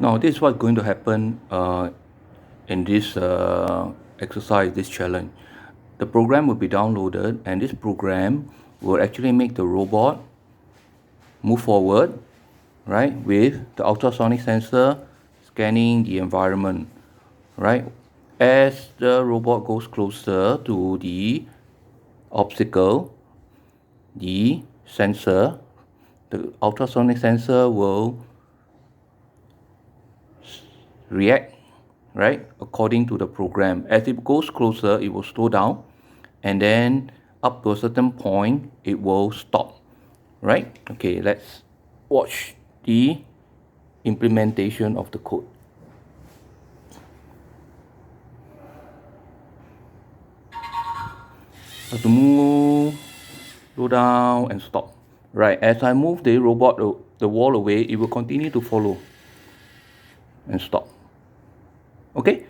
Now, this is what's going to happen in this exercise, this challenge. The program will be downloaded, and this program will actually make the robot move forward, right, with the ultrasonic sensor scanning the environment, right? As the robot goes closer to the obstacle, the sensor, the ultrasonic sensor will react, right, according to the program. As it goes closer, it will slow down, and then up to a certain point, it will stop, right? Okay, let's watch the implementation of the code. Have to move, slow down, and stop. Right, as I move the robot, the wall away, it will continue to follow and stop. Okay,